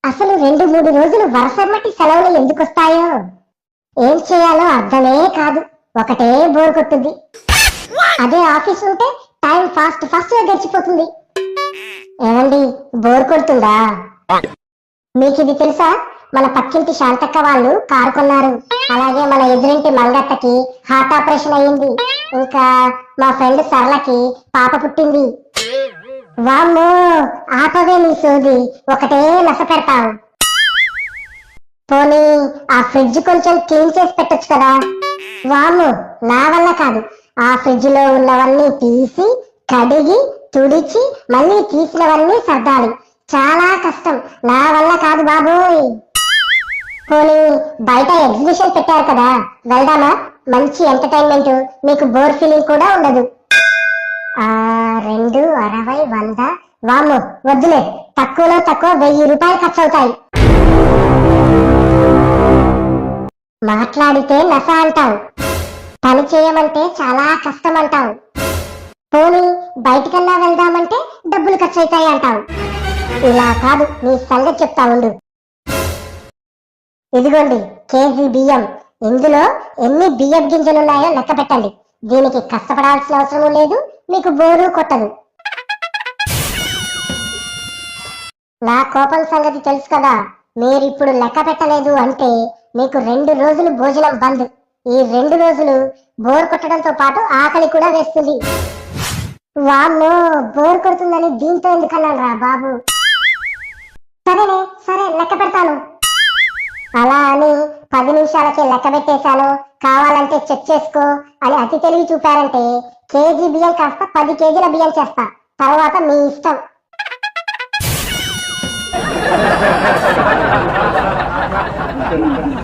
అసలు 2-3 రోజులు వరుసమ్మటి సెలవులు ఎందుకు వస్తాయో ఏం చేయాలో అర్థమే కాదు. ఒకటే బోర్ కొట్టుద్ది. అదే ఆఫీస్ ఉంటే టైం ఫాస్ట్ గా గడిచిపోతుంది. ఏమండి, బోర్ కొడుతుందా? మీకు ఇది తెలుసా? మన పక్కింటి శాంతక్క వాళ్ళు కారు కొన్నారు. అలాగే మన ఎదురింటి మంగత్తకి హార్ట్ ఆపరేషన్ అయ్యింది. ఇంకా మా ఫ్రెండ్ సరళకి పాప పుట్టింది. వామ్మో, ఆపవే నీ సోది, ఒకటే నస పెడతావు. పోనీ ఆ ఫ్రిడ్జ్ కొంచెం క్లీన్ చేసి పెట్టొచ్చు కదా. వామ్మో, నా వల్ల కాదు. ఆ ఫ్రిడ్జ్ లో ఉన్నవన్నీ తీసి కడిగి తుడిచి మళ్ళీ తీసినవన్నీ సర్దాలి. చాలా కష్టం, నా వల్ల కాదు బాబోయ్. పోనీ బయట ఎగ్జిబిషన్ పెట్టారు కదా, వెళ్దామా? మంచి ఎంటర్టైన్మెంట్, మీకు బోర్ ఫీలింగ్ కూడా ఉండదు. 2, 60, 100. వామ్మో, వద్దులే. తక్కువలో తక్కువ 1000 రూపాయలు ఖర్చు అవుతాయి. మాట్లాడితే నస అంటావు, పని చేయమంటే చాలా కష్టం అంటావు. పోనీ బయటికన్నా వెళ్దామంటే డబ్బులు ఖర్చు అవుతాయి అంటావు. ఇలా కాదు, నీ సంగతి చెప్తా ఉండు. ఇదిగోండి కేజీ బియ్యం. ఇందులో ఎన్ని బియ్యం గింజలున్నాయో లెక్క పెట్టండి. దీనికి కష్టపడాల్సిన అవసరం లేదు, మీకు బోరు కొట్టదు. నా కోపం సంగతి తెలుసు కదా. మీరిప్పుడు లెక్క పెట్టలేదు అంటే మీకు 2 రోజులు భోజనం బంద్. ఈ 2 రోజులు బోర్ కొట్టడంతో పాటు ఆకలి కూడా వేస్తుంది. వామ్మో, బోర్ కొడుతుందని దీంతో ఎందుకన్నాను రా బాబు. సరేనే, సరే లెక్క పెడతాను. అలా అని 10 నిమిషాలకే లెక్క పెట్టేశాను, కావాలంటే చెక్ చేసుకో అని అతి తెలివి చూపారంటే కేజీ బియ్యం కాస్త 10 కేజీల బియ్యం చేస్తా. తర్వాత మీ ఇష్టం.